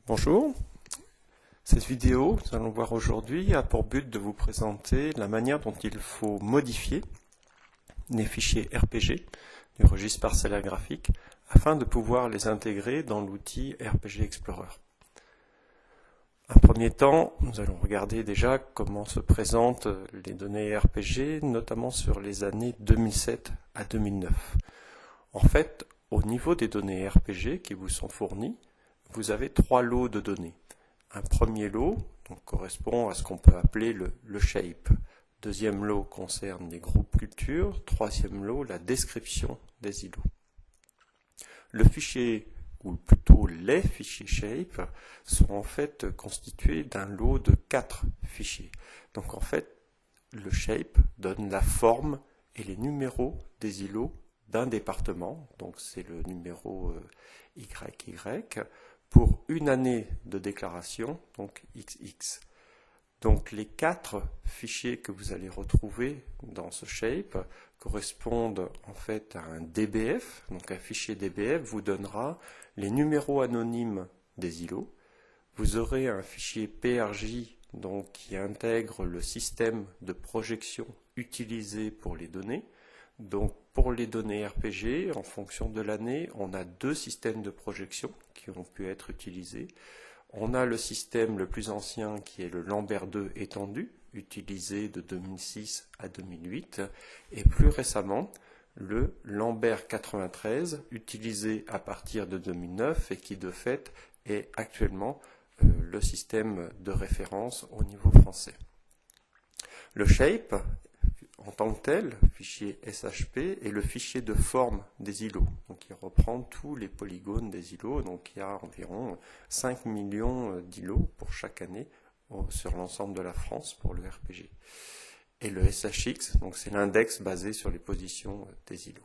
Bonjour, cette vidéo que nous allons voir aujourd'hui a pour but de vous présenter la manière dont il faut modifier les fichiers RPG du registre parcellaire graphique afin de pouvoir les intégrer dans l'outil RPG Explorer. En premier temps, nous allons regarder déjà comment se présentent les données RPG, notamment sur les années 2007 à 2009. En fait, au niveau des données RPG qui vous sont fournies, vous avez trois lots de données. Un premier lot correspond à ce qu'on peut appeler le shape. Deuxième lot concerne les groupes culture. Troisième lot, la description des îlots. Le fichier, ou plutôt les fichiers shape, sont en fait constitués d'un lot de 4 fichiers. Donc en fait, le shape donne la forme et les numéros des îlots d'un département. Donc c'est le numéro YY pour une année de déclaration, donc XX. Donc les 4 fichiers que vous allez retrouver dans ce shape correspondent en fait à un DBF. Donc un fichier DBF vous donnera les numéros anonymes des îlots. Vous aurez un fichier PRJ donc, qui intègre le système de projection utilisé pour les données. Donc pour les données RPG, en fonction de l'année, on a 2 systèmes de projection qui ont pu être utilisés. On a le système le plus ancien qui est le Lambert 2 étendu, utilisé de 2006 à 2008, et plus récemment, le Lambert 93, utilisé à partir de 2009 et qui de fait est actuellement le système de référence au niveau français. Le shape, en tant que tel, fichier SHP, est le fichier de forme des îlots. Donc il reprend tous les polygones des îlots. Donc il y a environ 5 millions d'îlots pour chaque année sur l'ensemble de la France pour le RPG. Et le SHX, donc c'est l'index basé sur les positions des îlots.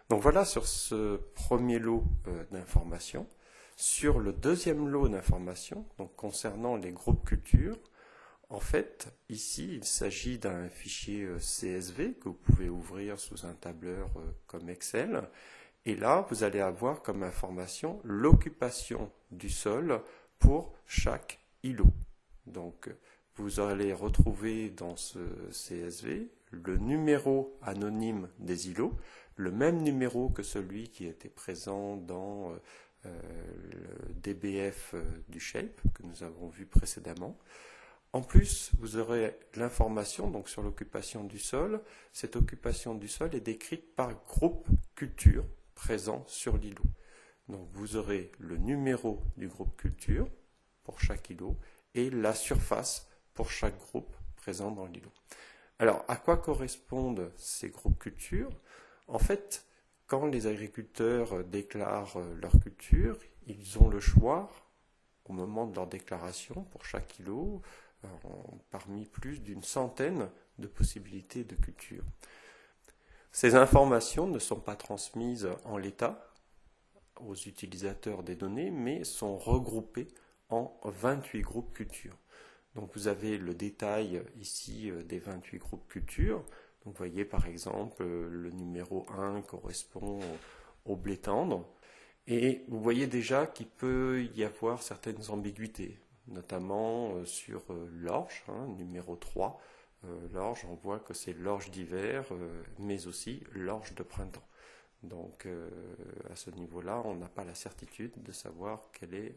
Donc voilà sur ce premier lot d'informations. Sur le deuxième lot d'informations, donc concernant les groupes culture, en fait, ici, il s'agit d'un fichier CSV que vous pouvez ouvrir sous un tableur comme Excel. Et là, vous allez avoir comme information l'occupation du sol pour chaque îlot. Donc, vous allez retrouver dans ce CSV le numéro anonyme des îlots, le même numéro que celui qui était présent dans le DBF du shape que nous avons vu précédemment. En plus, vous aurez l'information donc sur l'occupation du sol. Cette occupation du sol est décrite par groupe culture présent sur l'îlot. Donc vous aurez le numéro du groupe culture pour chaque îlot et la surface pour chaque groupe présent dans l'îlot. Alors, à quoi correspondent ces groupes culture? En fait, quand les agriculteurs déclarent leur culture, ils ont le choix, au moment de leur déclaration, pour chaque îlot, parmi plus d'une centaine de possibilités de culture. Ces informations ne sont pas transmises en l'état aux utilisateurs des données, mais sont regroupées en 28 groupes culture. Donc vous avez le détail ici des 28 groupes culture. Donc vous voyez par exemple le numéro 1 correspond au blé tendre. Et vous voyez déjà qu'il peut y avoir certaines ambiguïtés, notamment sur l'orge, numéro 3. L'orge, on voit que c'est l'orge d'hiver, mais aussi l'orge de printemps. Donc à ce niveau-là, on n'a pas la certitude de savoir quelle est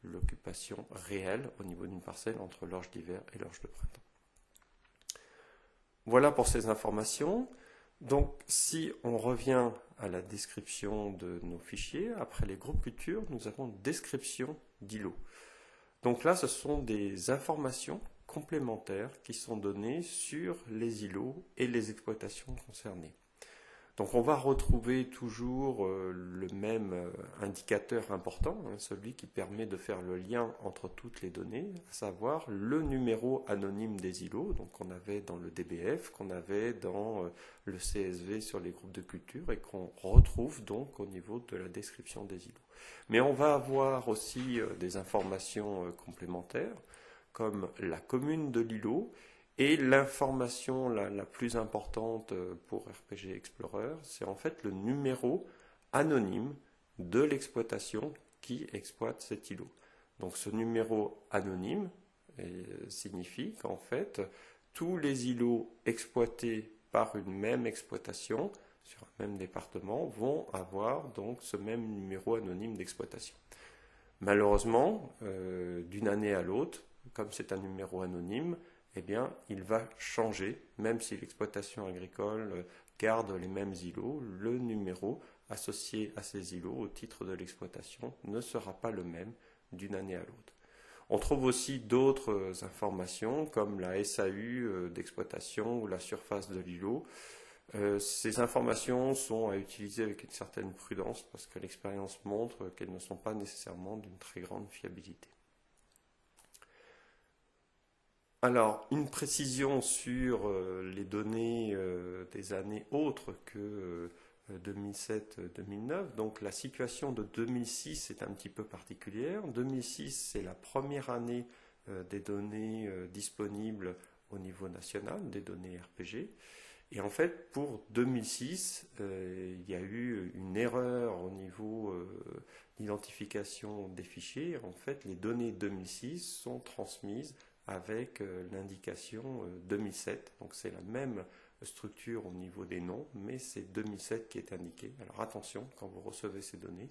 l'occupation réelle au niveau d'une parcelle entre l'orge d'hiver et l'orge de printemps. Voilà pour ces informations. Donc, si on revient à la description de nos fichiers, après les groupes culture, nous avons description d'îlots. Donc là, ce sont des informations complémentaires qui sont données sur les îlots et les exploitations concernées. Donc on va retrouver toujours le même indicateur important, celui qui permet de faire le lien entre toutes les données, à savoir le numéro anonyme des îlots, donc qu'on avait dans le DBF, qu'on avait dans le CSV sur les groupes de culture et qu'on retrouve donc au niveau de la description des îlots. Mais on va avoir aussi des informations complémentaires, comme la commune de l'îlot. Et l'information la plus importante pour RPG Explorer, c'est en fait le numéro anonyme de l'exploitation qui exploite cet îlot. Donc ce numéro anonyme signifie qu'en fait, tous les îlots exploités par une même exploitation sur un même département vont avoir donc ce même numéro anonyme d'exploitation. Malheureusement, d'une année à l'autre, comme c'est un numéro anonyme, eh bien, il va changer, même si l'exploitation agricole garde les mêmes îlots, le numéro associé à ces îlots au titre de l'exploitation ne sera pas le même d'une année à l'autre. On trouve aussi d'autres informations comme la SAU d'exploitation ou la surface de l'îlot. Ces informations sont à utiliser avec une certaine prudence parce que l'expérience montre qu'elles ne sont pas nécessairement d'une très grande fiabilité. Alors, une précision sur les données des années autres que 2007-2009. Donc, la situation de 2006 est un petit peu particulière. 2006, c'est la première année des données disponibles au niveau national, des données RPG. Et en fait, pour 2006, il y a eu une erreur au niveau d'identification des fichiers. En fait, les données 2006 sont transmises avec l'indication 2007. Donc c'est la même structure au niveau des noms, mais c'est 2007 qui est indiqué. Alors attention, quand vous recevez ces données,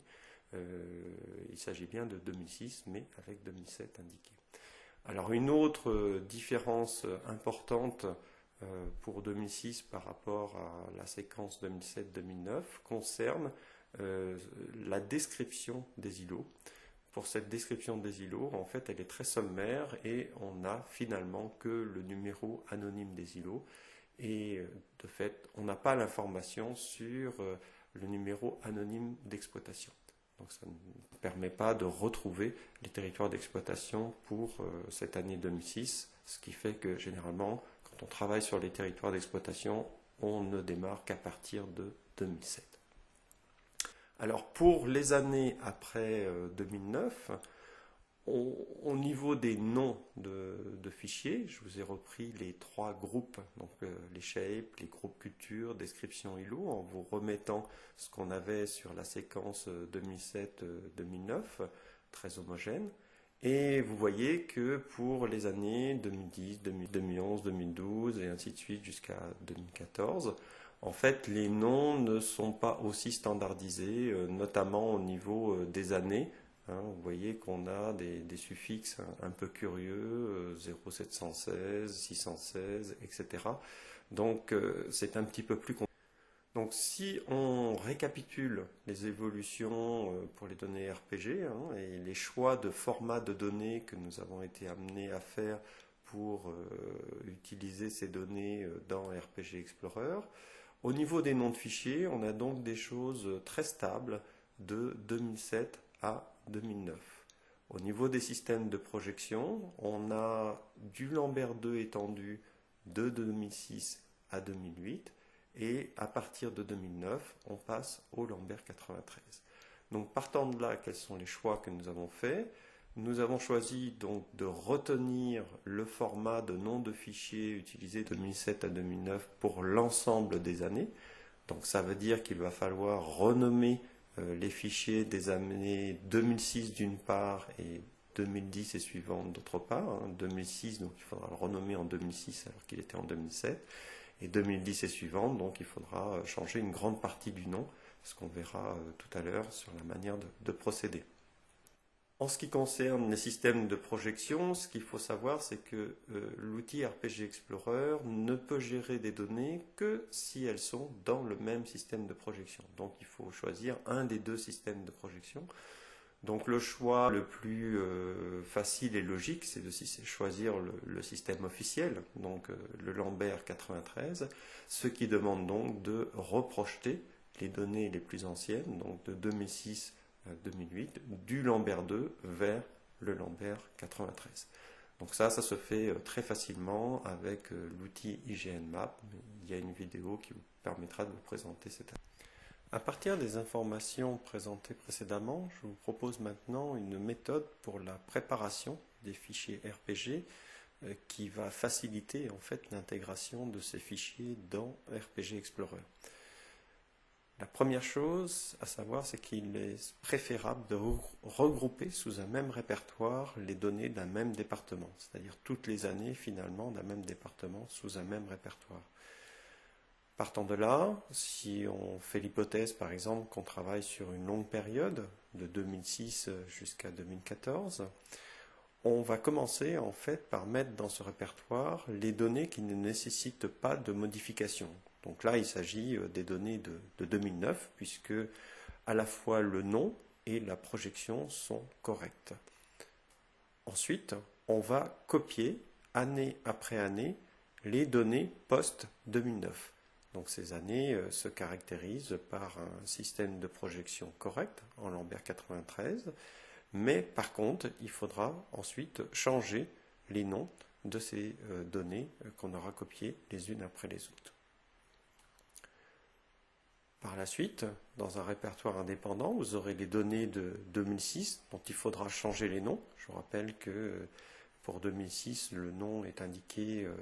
il s'agit bien de 2006, mais avec 2007 indiqué. Alors une autre différence importante pour 2006 par rapport à la séquence 2007-2009 concerne la description des îlots. Pour cette description des îlots, en fait, elle est très sommaire et on n'a finalement que le numéro anonyme des îlots. Et de fait, on n'a pas l'information sur le numéro anonyme d'exploitation. Donc ça ne permet pas de retrouver les territoires d'exploitation pour cette année 2006, ce qui fait que généralement, quand on travaille sur les territoires d'exploitation, on ne démarre qu'à partir de 2007. Alors pour les années après 2009, au niveau des noms de fichiers, je vous ai repris les trois groupes, donc les shapes, les groupes culture, description îlot, en vous remettant ce qu'on avait sur la séquence 2007-2009, très homogène. Et vous voyez que pour les années 2010, 2011, 2012 et ainsi de suite jusqu'à 2014, en fait, les noms ne sont pas aussi standardisés, notamment au niveau des années. Vous voyez qu'on a des suffixes un peu curieux, 0716, 616, etc. Donc, c'est un petit peu plus compliqué. Donc, si on récapitule les évolutions pour les données RPG et les choix de format de données que nous avons été amenés à faire pour utiliser ces données dans RPG Explorer, au niveau des noms de fichiers, on a donc des choses très stables de 2007 à 2009. Au niveau des systèmes de projection, on a du Lambert 2 étendu de 2006 à 2008 et à partir de 2009, on passe au Lambert 93. Donc partant de là, quels sont les choix que nous avons faits? Nous avons choisi donc de retenir le format de nom de fichier utilisé de 2007 à 2009 pour l'ensemble des années. Donc ça veut dire qu'il va falloir renommer les fichiers des années 2006 d'une part et 2010 et suivantes d'autre part. 2006, donc il faudra le renommer en 2006 alors qu'il était en 2007. Et 2010 et suivantes, donc il faudra changer une grande partie du nom, ce qu'on verra tout à l'heure sur la manière de procéder. En ce qui concerne les systèmes de projection, ce qu'il faut savoir, c'est que l'outil RPG Explorer ne peut gérer des données que si elles sont dans le même système de projection. Donc il faut choisir un des deux systèmes de projection. Donc le choix le plus facile et logique, c'est de choisir le système officiel, donc le Lambert 93, ce qui demande donc de reprojeter les données les plus anciennes, donc de 2006 2008, du Lambert 2 vers le Lambert 93. Donc ça se fait très facilement avec l'outil IGNMap. Il y a une vidéo qui vous permettra de vous présenter cette. À partir des informations présentées précédemment, je vous propose maintenant une méthode pour la préparation des fichiers RPG qui va faciliter en fait l'intégration de ces fichiers dans RPG Explorer. La première chose à savoir, c'est qu'il est préférable de regrouper sous un même répertoire les données d'un même département, c'est-à-dire toutes les années finalement d'un même département sous un même répertoire. Partant de là, si on fait l'hypothèse par exemple qu'on travaille sur une longue période, de 2006 jusqu'à 2014, on va commencer en fait par mettre dans ce répertoire les données qui ne nécessitent pas de modification. Donc là, il s'agit des données de 2009, puisque à la fois le nom et la projection sont corrects. Ensuite, on va copier année après année les données post-2009. Donc ces années se caractérisent par un système de projection correct en Lambert 93, mais par contre, il faudra ensuite changer les noms de ces données qu'on aura copiées les unes après les autres. Par la suite, dans un répertoire indépendant, vous aurez les données de 2006 dont il faudra changer les noms. Je vous rappelle que pour 2006, le nom est indiqué de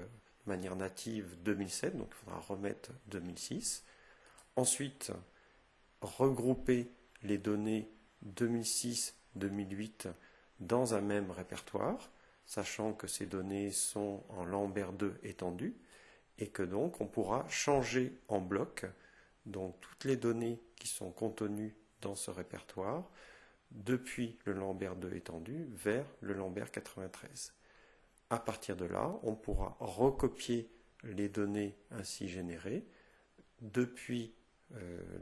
manière native 2007, donc il faudra remettre 2006. Ensuite, regrouper les données 2006-2008 dans un même répertoire, sachant que ces données sont en Lambert 2 étendu, et que donc on pourra changer en bloc donc toutes les données qui sont contenues dans ce répertoire depuis le Lambert 2 étendu vers le Lambert 93. À partir de là, on pourra recopier les données ainsi générées depuis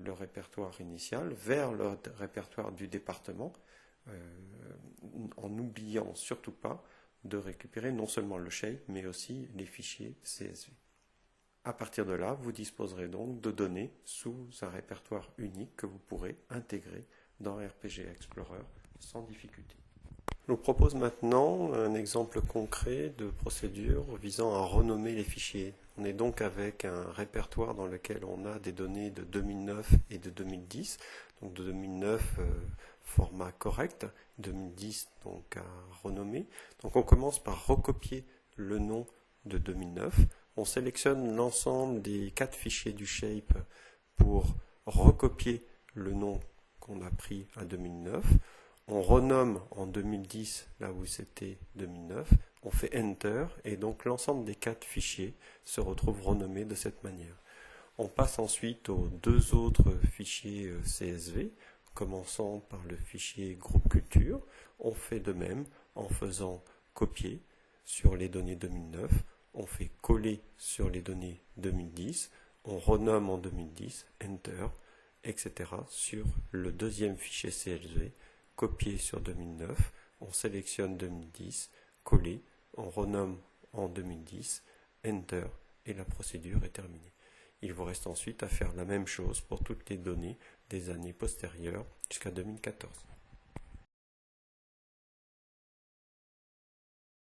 le répertoire initial vers le répertoire du département, en n'oubliant surtout pas de récupérer non seulement le shape, mais aussi les fichiers CSV. À partir de là, vous disposerez donc de données sous un répertoire unique que vous pourrez intégrer dans RPG Explorer sans difficulté. Je vous propose maintenant un exemple concret de procédure visant à renommer les fichiers. On est donc avec un répertoire dans lequel on a des données de 2009 et de 2010. Donc de 2009, format correct, 2010 donc à renommer. Donc on commence par recopier le nom de 2009. On sélectionne l'ensemble des 4 fichiers du shape pour recopier le nom qu'on a pris à 2009. On renomme en 2010 là où c'était 2009. On fait Enter et donc l'ensemble des 4 fichiers se retrouve renommé de cette manière. On passe ensuite aux 2 autres fichiers CSV, commençant par le fichier groupe culture. On fait de même en faisant copier sur les données 2009. On fait coller sur les données 2010, on renomme en 2010, Enter, etc. sur le deuxième fichier CSV, copier sur 2009, on sélectionne 2010, coller, on renomme en 2010, Enter, et la procédure est terminée. Il vous reste ensuite à faire la même chose pour toutes les données des années postérieures jusqu'à 2014.